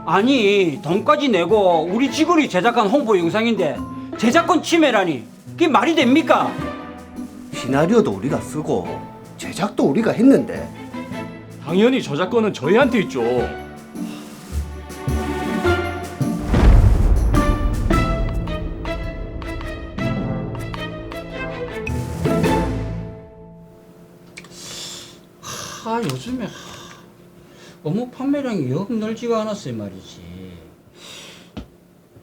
아니 돈까지 내고 우리 직원이 제작한 홍보 영상인데 제작권 침해라니 그게 말이 됩니까? 시나리오도 우리가 쓰고 제작도 우리가 했는데. 당연히 저작권은 저희한테 있죠. 요즘에 업무 판매량이 영 늘지가 않았어요 말이지.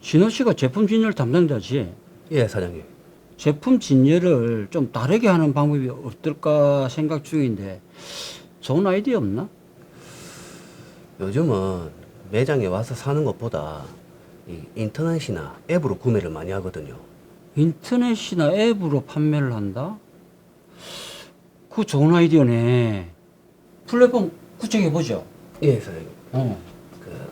진호 씨가 제품 진열 담당자지. 예, 사장님. 제품 진열을 좀 다르게 하는 방법이 어떨까 생각 중인데 좋은 아이디어 없나? 요즘은 매장에 와서 사는 것보다 이 인터넷이나 앱으로 구매를 많이 하거든요. 인터넷이나 앱으로 판매를 한다? 그거 좋은 아이디어네. 플랫폼 구축해보죠. 예, 사장님.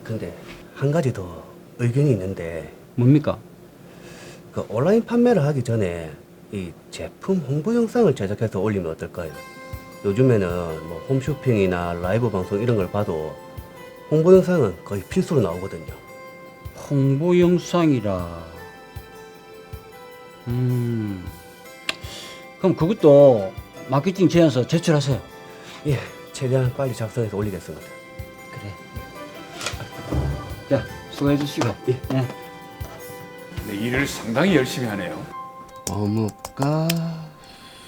근데 한 가지 더 의견이 있는데, 뭡니까? 그 온라인 판매를 하기 전에 이 제품 홍보 영상을 제작해서 올리면 어떨까요? 요즘에는 뭐 홈쇼핑이나 라이브 방송 이런 걸 봐도 홍보 영상은 거의 필수로 나오거든요. 홍보 영상이라. 그럼 그것도 마케팅 제안서 제출하세요. 예, 최대한 빨리 작성해서 올리겠습니다. 그래. 자, 수고해 주시고. 예. 네. 네, 일을 상당히 열심히 하네요. 어묵과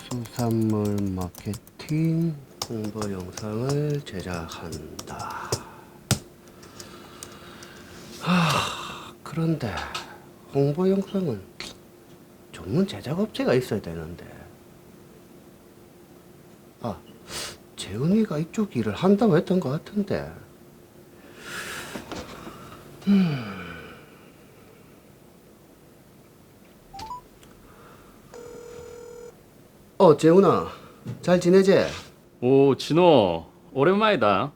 수산물 마케팅 홍보 영상을 제작한다. 그런데 홍보 영상은 전문 제작업체가 있어야 되는데. 재은이가 이쪽 일을 한다고 했던 것 같은데. 재훈아, 잘 지내지? 오, 진호, 오랜만이다.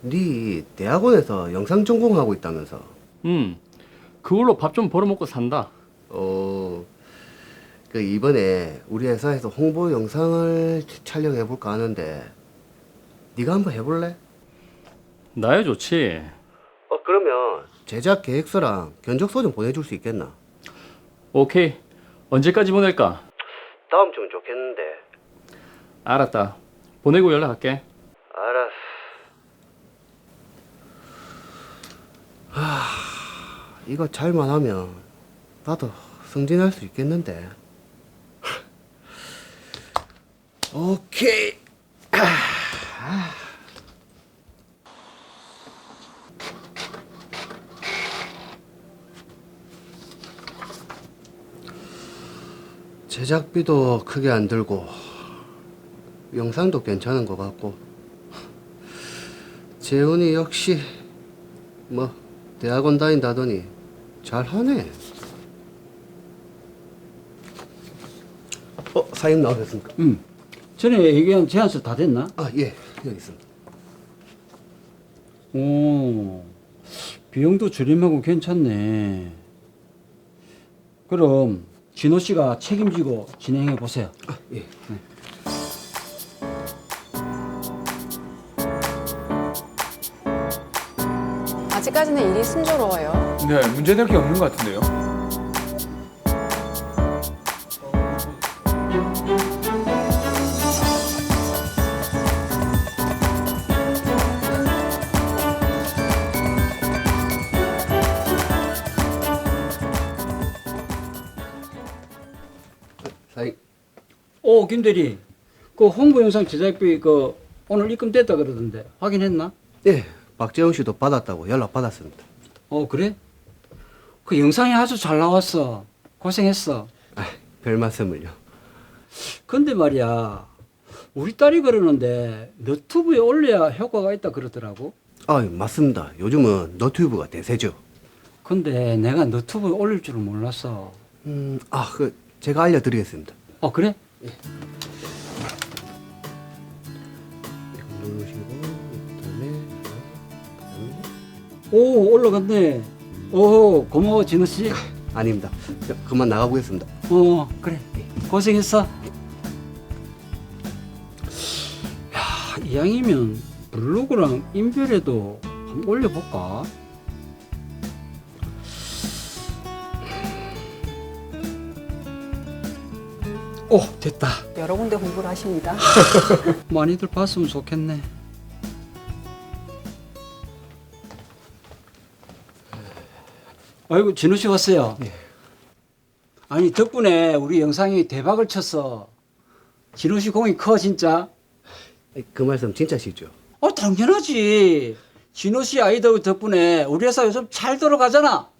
네 대학원에서 영상 전공하고 있다면서? 그걸로 밥 좀 벌어먹고 산다. 그 이번에 우리 회사에서 홍보 영상을 촬영해볼까 하는데 네가 한번 해볼래? 나야 좋지. 그러면 제작 계획서랑 견적서 좀 보내줄 수 있겠나? 오케이. 언제까지 보낼까? 다음 주면 좋겠는데. 알았다. 보내고 연락할게. 알았어. 이거 잘만 하면 나도 승진할 수 있겠는데. 오케이. 제작비도 크게 안 들고 영상도 괜찮은 것 같고, 재훈이 역시 뭐 대학원 다닌다더니 잘하네. 사임 나오셨습니까? 전에 얘기한 제안서 다 됐나? 예, 여기 있습니다. 오, 비용도 저렴하고 괜찮네. 그럼 진호 씨가 책임지고 진행해 보세요. 예. 아직까지는 일이 순조로워요. 네, 문제될 게 없는 것 같은데요. 사임. 김 대리, 그 홍보 영상 제작비 그 오늘 입금됐다 그러던데 확인했나? 예, 박재훈 씨도 받았다고 연락 받았습니다. 그래? 그 영상이 아주 잘 나왔어. 고생했어. 별 말씀을요. 근데 말이야, 우리 딸이 그러는데 너튜브에 올려야 효과가 있다 그러더라고. 맞습니다. 요즘은 너튜브가 대세죠. 근데 내가 너튜브에 올릴 줄은 몰랐어. 제가 알려드리겠습니다. 그래? 이거 누르시고 그다음에 오, 올라갔네. 오, 고마워 진호 씨. 아닙니다. 그만 나가보겠습니다. 그래. 고생했어. 야, 이왕이면 블로그랑 인별에도 한번 올려볼까? 오, 됐다. 여러 군데 공부를 하십니다. 많이들 봤으면 좋겠네. 아이고, 진우 씨 왔어요. 아니, 덕분에 우리 영상이 대박을 쳤어. 진우 씨 공이 커, 진짜. 그 말씀 진짜시죠? 당연하지. 진우 씨 아이디어 덕분에 우리 회사 요즘 잘 돌아가잖아.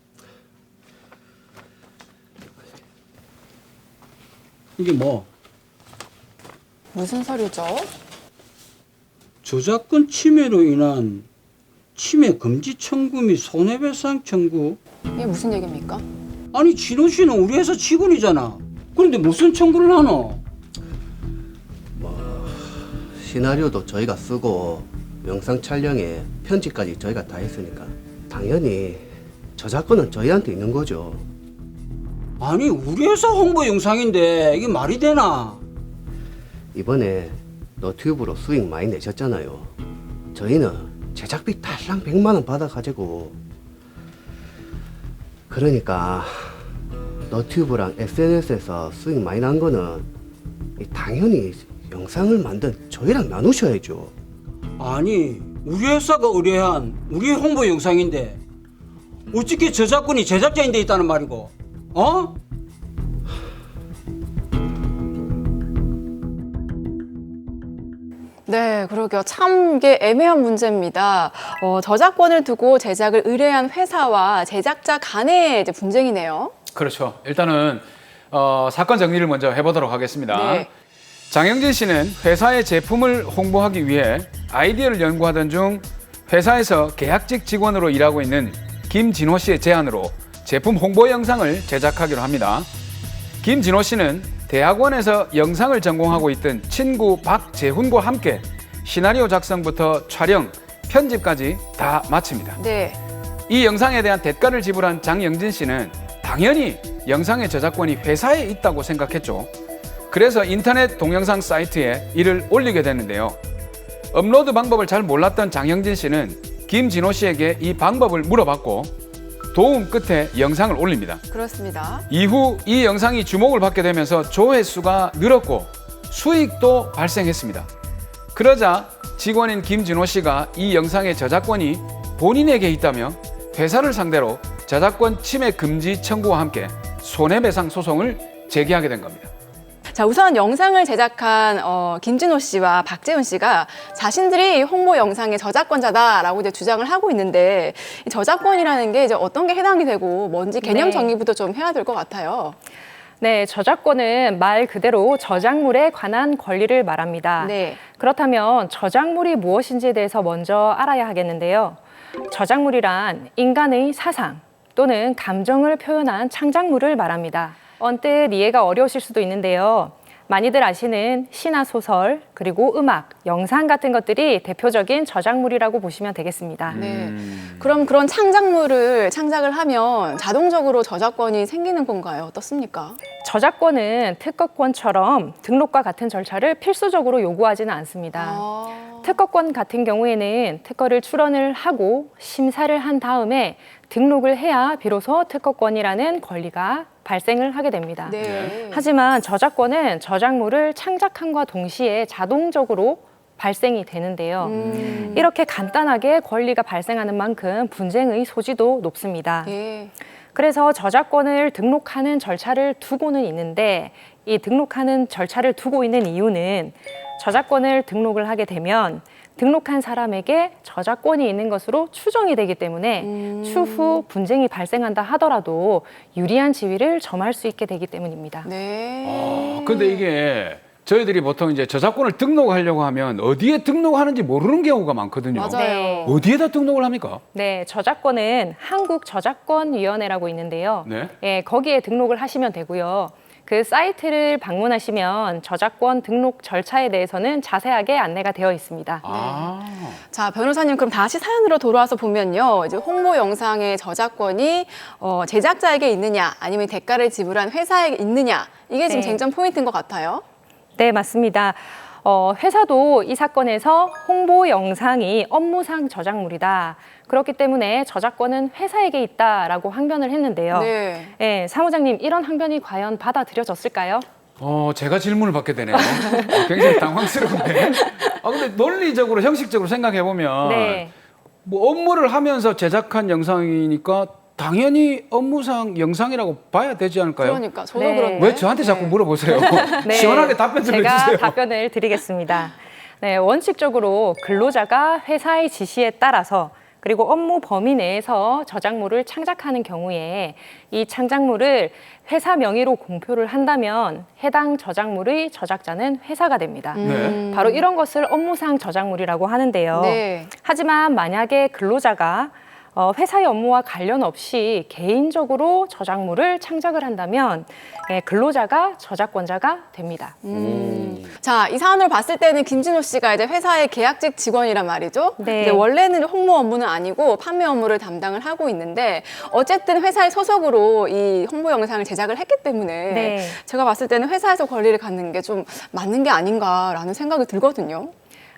이게 뭐? 무슨 서류죠? 저작권 침해로 인한 침해 금지 청구 및 손해배상 청구. 이게 무슨 얘기입니까? 아니, 진호 씨는 우리 회사 직원이잖아. 그런데 무슨 청구를 하노? 시나리오도 저희가 쓰고 영상 촬영에 편집까지 저희가 다 했으니까 당연히 저작권은 저희한테 있는 거죠. 아니, 우리 회사 홍보 영상인데 이게 말이 되나? 이번에 너튜브로 수익 많이 내셨잖아요. 저희는 제작비 달랑 100만 원 받아가지고 그러니까 너튜브랑 SNS에서 수익 많이 난 거는 당연히 영상을 만든 저희랑 나누셔야죠. 아니, 우리 회사가 의뢰한 우리 홍보 영상인데 어떻게 저작권이 제작자인데 있다는 말이고? 어? 네, 그러게요. 참 이게 애매한 문제입니다. 저작권을 두고 제작을 의뢰한 회사와 제작자 간의 이제 분쟁이네요. 그렇죠. 일단은 사건 정리를 먼저 해보도록 하겠습니다. 네. 장영진 씨는 회사의 제품을 홍보하기 위해 아이디어를 연구하던 중 회사에서 계약직 직원으로 일하고 있는 김진호 씨의 제안으로 제품 홍보 영상을 제작하기로 합니다. 김진호 씨는 대학원에서 영상을 전공하고 있던 친구 박재훈과 함께 시나리오 작성부터 촬영, 편집까지 다 마칩니다. 네. 이 영상에 대한 대가를 지불한 장영진 씨는 당연히 영상의 저작권이 회사에 있다고 생각했죠. 그래서 인터넷 동영상 사이트에 이를 올리게 됐는데요. 업로드 방법을 잘 몰랐던 장영진 씨는 김진호 씨에게 이 방법을 물어봤고 도움 끝에 영상을 올립니다. 그렇습니다. 이후 이 영상이 주목을 받게 되면서 조회수가 늘었고 수익도 발생했습니다. 그러자 직원인 김진호 씨가 이 영상의 저작권이 본인에게 있다며 회사를 상대로 저작권 침해 금지 청구와 함께 손해배상 소송을 제기하게 된 겁니다. 자, 우선 영상을 제작한 김진호 씨와 박재훈 씨가 자신들이 홍보 영상의 저작권자다라고 이제 주장을 하고 있는데 이 저작권이라는 게 이제 어떤 게 해당이 되고 뭔지 개념 네. 정의부터 좀 해야 될 것 같아요. 네, 저작권은 말 그대로 저작물에 관한 권리를 말합니다. 네. 그렇다면 저작물이 무엇인지에 대해서 먼저 알아야 하겠는데요. 저작물이란 인간의 사상 또는 감정을 표현한 창작물을 말합니다. 언뜻 이해가 어려우실 수도 있는데요. 많이들 아시는 시나 소설, 그리고 음악, 영상 같은 것들이 대표적인 저작물이라고 보시면 되겠습니다. 네. 그럼 그런 창작물을 창작을 하면 자동적으로 저작권이 생기는 건가요? 어떻습니까? 저작권은 특허권처럼 등록과 같은 절차를 필수적으로 요구하지는 않습니다. 특허권 같은 경우에는 특허를 출원을 하고 심사를 한 다음에 등록을 해야 비로소 특허권이라는 권리가 발생을 하게 됩니다. 네. 하지만 저작권은 저작물을 창작함과 동시에 자동적으로 발생이 되는데요. 이렇게 간단하게 권리가 발생하는 만큼 분쟁의 소지도 높습니다. 예. 그래서 저작권을 등록하는 절차를 두고는 있는데 이 등록하는 절차를 두고 있는 이유는 저작권을 등록을 하게 되면 등록한 사람에게 저작권이 있는 것으로 추정이 되기 때문에 추후 분쟁이 발생한다 하더라도 유리한 지위를 점할 수 있게 되기 때문입니다. 네. 근데 이게 저희들이 보통 이제 저작권을 등록하려고 하면 어디에 등록하는지 모르는 경우가 많거든요. 맞아요. 네. 어디에다 등록을 합니까? 네, 저작권은 한국저작권위원회라고 있는데요. 네. 예, 거기에 등록을 하시면 되고요. 그 사이트를 방문하시면 저작권 등록 절차에 대해서는 자세하게 안내가 되어 있습니다. 자, 변호사님 그럼 다시 사연으로 돌아와서 보면요. 이제 홍보 영상의 저작권이 제작자에게 있느냐 아니면 대가를 지불한 회사에게 있느냐 이게 지금 네. 쟁점 포인트인 것 같아요. 네, 맞습니다. 회사도 이 사건에서 홍보 영상이 업무상 저작물이다. 그렇기 때문에 저작권은 회사에게 있다라고 항변을 했는데요. 네. 네, 사무장님 이런 항변이 과연 받아들여졌을까요? 제가 질문을 받게 되네요. 굉장히 당황스러운데. 근데 논리적으로, 형식적으로 생각해 보면 네. 뭐 업무를 하면서 제작한 영상이니까 당연히 업무상 영상이라고 봐야 되지 않을까요? 그러니까 저도 네. 그런데. 왜 저한테 자꾸 물어보세요? 네, 시원하게 답변 좀 제가 해주세요. 답변을 드리겠습니다. 네, 원칙적으로 근로자가 회사의 지시에 따라서 그리고 업무 범위 내에서 저작물을 창작하는 경우에 이 창작물을 회사 명의로 공표를 한다면 해당 저작물의 저작자는 회사가 됩니다. 네. 바로 이런 것을 업무상 저작물이라고 하는데요. 네. 하지만 만약에 근로자가 회사의 업무와 관련 없이 개인적으로 저작물을 창작을 한다면 근로자가 저작권자가 됩니다. 자, 이 사안을 봤을 때는 김진호 씨가 이제 회사의 계약직 직원이란 말이죠. 네. 이제 원래는 홍보 업무는 아니고 판매 업무를 담당을 하고 있는데 어쨌든 회사의 소속으로 이 홍보 영상을 제작을 했기 때문에 네. 제가 봤을 때는 회사에서 권리를 갖는 게 좀 맞는 게 아닌가라는 생각이 들거든요.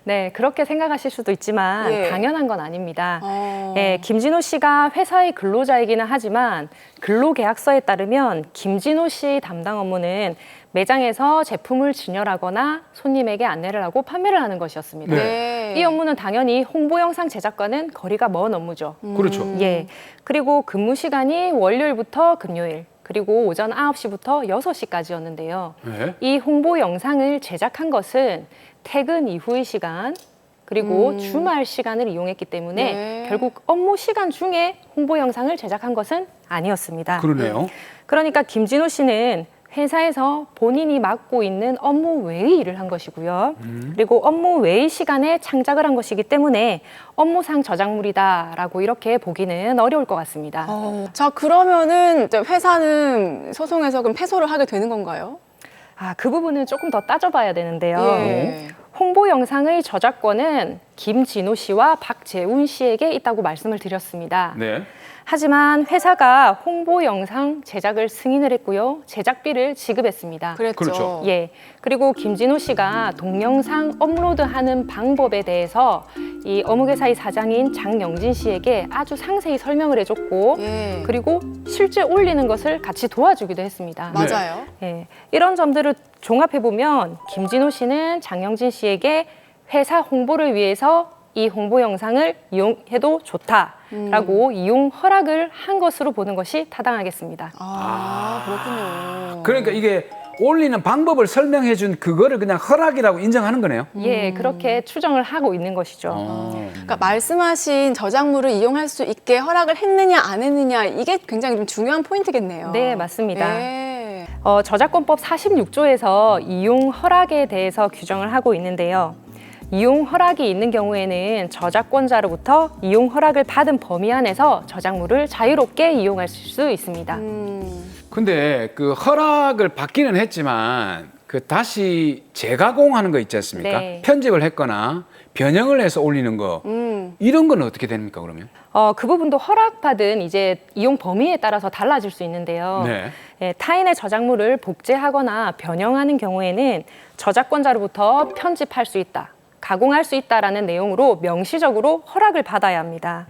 네, 그렇게 생각하실 수도 있지만 예. 당연한 건 아닙니다. 어. 네, 김진호 씨가 회사의 근로자이기는 하지만 근로계약서에 따르면 김진호 씨의 담당 업무는 매장에서 제품을 진열하거나 손님에게 안내를 하고 판매를 하는 것이었습니다. 네. 이 업무는 당연히 홍보 영상 제작과는 거리가 먼 업무죠. 그렇죠. 예. 그리고 근무 시간이 월요일부터 금요일, 그리고 오전 9시부터 6시까지였는데요. 네. 이 홍보 영상을 제작한 것은 퇴근 이후의 시간, 그리고 주말 시간을 이용했기 때문에 네. 결국 업무 시간 중에 홍보 영상을 제작한 것은 아니었습니다. 그러네요. 그러니까 김진호 씨는 회사에서 본인이 맡고 있는 업무 외의 일을 한 것이고요. 그리고 업무 외의 시간에 창작을 한 것이기 때문에 업무상 저작물이다라고 이렇게 보기는 어려울 것 같습니다. 자, 그러면은 이제 회사는 소송에서 그럼 패소를 하게 되는 건가요? 그 부분은 조금 더 따져봐야 되는데요. 예. 홍보 영상의 저작권은 김진호 씨와 박재훈 씨에게 있다고 말씀을 드렸습니다. 네. 하지만 회사가 홍보 영상 제작을 승인을 했고요. 제작비를 지급했습니다. 그랬죠. 그렇죠. 예. 그리고 김진호 씨가 동영상 업로드하는 방법에 대해서 이 어묵회사의 사장인 장영진 씨에게 아주 상세히 설명을 해줬고, 예. 그리고 실제 올리는 것을 같이 도와주기도 했습니다. 맞아요. 예. 이런 점들을 종합해 보면 김진호 씨는 장영진 씨에게 회사 홍보를 위해서 이 홍보 영상을 이용해도 좋다라고 이용 허락을 한 것으로 보는 것이 타당하겠습니다. 그렇군요. 그러니까 이게 올리는 방법을 설명해 준 그거를 그냥 허락이라고 인정하는 거네요. 예, 그렇게 추정을 하고 있는 것이죠. 그러니까 말씀하신 저작물을 이용할 수 있게 허락을 했느냐 안 했느냐 이게 굉장히 좀 중요한 포인트겠네요. 네, 맞습니다. 예. 저작권법 46조에서 이용 허락에 대해서 규정을 하고 있는데요. 이용 허락이 있는 경우에는 저작권자로부터 이용 허락을 받은 범위 안에서 저작물을 자유롭게 이용할 수 있습니다. 근데 그 허락을 받기는 했지만 그 다시 재가공하는 거 있지 않습니까? 네. 편집을 했거나 변형을 해서 올리는 거 이런 건 어떻게 됩니까 그러면? 그 부분도 허락받은 이제 이용 범위에 따라서 달라질 수 있는데요. 네. 예, 타인의 저작물을 복제하거나 변형하는 경우에는 저작권자로부터 편집할 수 있다, 가공할 수 있다라는 내용으로 명시적으로 허락을 받아야 합니다.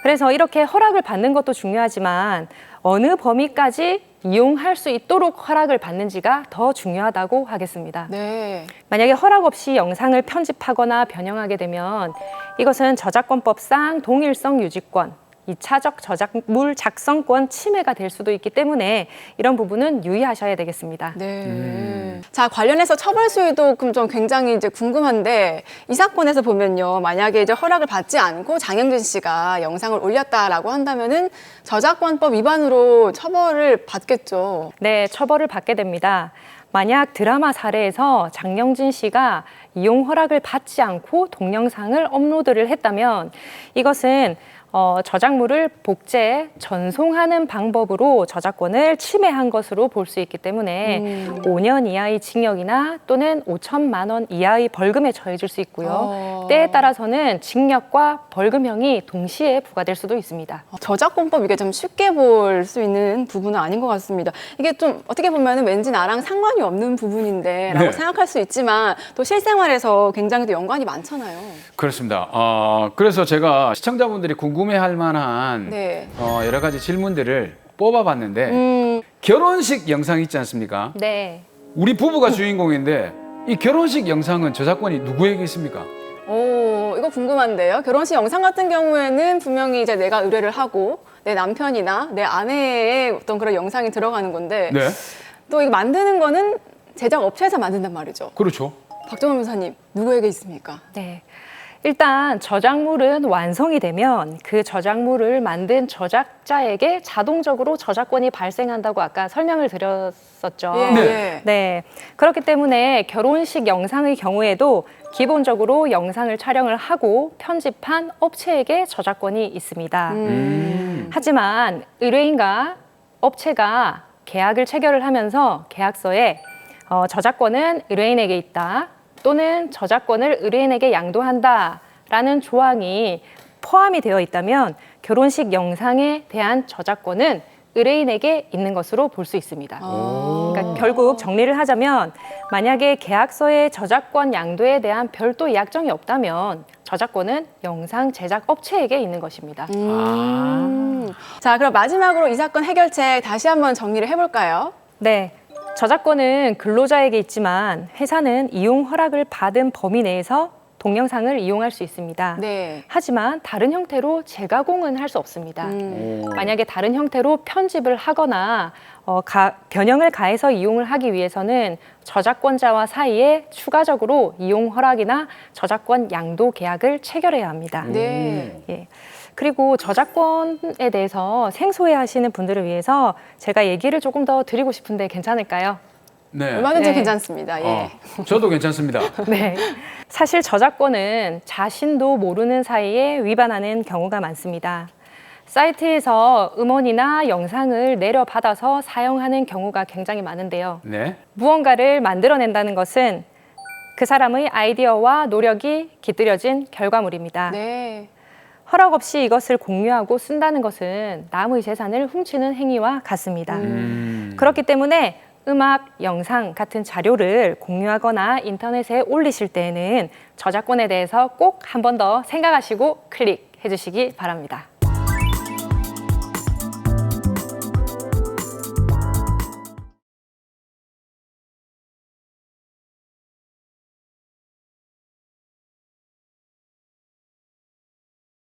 그래서 이렇게 허락을 받는 것도 중요하지만 어느 범위까지 이용할 수 있도록 허락을 받는지가 더 중요하다고 하겠습니다. 네. 만약에 허락 없이 영상을 편집하거나 변형하게 되면 이것은 저작권법상 동일성 유지권, 2차적 저작물 작성권 침해가 될 수도 있기 때문에 이런 부분은 유의하셔야 되겠습니다. 네. 자, 관련해서 처벌 수위도 그럼 좀 굉장히 이제 궁금한데 이 사건에서 보면요. 만약에 이제 허락을 받지 않고 장영진 씨가 영상을 올렸다라고 한다면은 저작권법 위반으로 처벌을 받겠죠. 네, 처벌을 받게 됩니다. 만약 드라마 사례에서 장영진 씨가 이용 허락을 받지 않고 동영상을 업로드를 했다면 이것은 저작물을 복제, 전송하는 방법으로 저작권을 침해한 것으로 볼 수 있기 때문에 5년 이하의 징역이나 또는 5천만 원 이하의 벌금에 처해질 수 있고요. 때에 따라서는 징역과 벌금형이 동시에 부과될 수도 있습니다. 저작권법 이게 좀 쉽게 볼 수 있는 부분은 아닌 것 같습니다. 이게 좀 어떻게 보면 왠지 나랑 상관이 없는 부분인데 라고 네. 생각할 수 있지만 또 실생활에서 굉장히 또 연관이 많잖아요. 그렇습니다. 그래서 제가 시청자분들이 궁금해할 만한 네. 여러 가지 질문들을 뽑아봤는데 결혼식 영상 있지 않습니까? 네. 우리 부부가 주인공인데 이 결혼식 영상은 저작권이 누구에게 있습니까? 오, 이거 궁금한데요. 결혼식 영상 같은 경우에는 분명히 이제 내가 의뢰를 하고 내 남편이나 내 아내의 어떤 그런 영상이 들어가는 건데 네, 또 이거 만드는 거는 제작 업체에서 만든단 말이죠. 그렇죠. 박정원 변호사님, 누구에게 있습니까? 네. 일단 저작물은 완성이 되면 그 저작물을 만든 저작자에게 자동적으로 저작권이 발생한다고 아까 설명을 드렸었죠. 예, 네. 예. 네. 그렇기 때문에 결혼식 영상의 경우에도 기본적으로 영상을 촬영을 하고 편집한 업체에게 저작권이 있습니다. 하지만 의뢰인과 업체가 계약을 체결을 하면서 계약서에 저작권은 의뢰인에게 있다. 또는 저작권을 의뢰인에게 양도한다라는 조항이 포함이 되어 있다면 결혼식 영상에 대한 저작권은 의뢰인에게 있는 것으로 볼 수 있습니다. 그러니까 결국 정리를 하자면 만약에 계약서에 저작권 양도에 대한 별도 약정이 없다면 저작권은 영상 제작 업체에게 있는 것입니다. 자, 그럼 마지막으로 이 사건 해결책 다시 한번 정리를 해볼까요? 네. 저작권은 근로자에게 있지만 회사는 이용 허락을 받은 범위 내에서 동영상을 이용할 수 있습니다. 네. 하지만 다른 형태로 재가공은 할 수 없습니다. 만약에 다른 형태로 편집을 하거나 변형을 가해서 이용을 하기 위해서는 저작권자와 사이에 추가적으로 이용 허락이나 저작권 양도 계약을 체결해야 합니다. 네. 예. 그리고 저작권에 대해서 생소해 하시는 분들을 위해서 제가 얘기를 조금 더 드리고 싶은데 괜찮을까요? 네. 얼마든지 네. 괜찮습니다. 예. 저도 괜찮습니다. 네. 사실 저작권은 자신도 모르는 사이에 위반하는 경우가 많습니다. 사이트에서 음원이나 영상을 내려받아서 사용하는 경우가 굉장히 많은데요. 네. 무언가를 만들어낸다는 것은 그 사람의 아이디어와 노력이 깃들여진 결과물입니다. 네. 허락 없이 이것을 공유하고 쓴다는 것은 남의 재산을 훔치는 행위와 같습니다. 그렇기 때문에 음악, 영상 같은 자료를 공유하거나 인터넷에 올리실 때에는 저작권에 대해서 꼭 한 번 더 생각하시고 클릭해 주시기 바랍니다.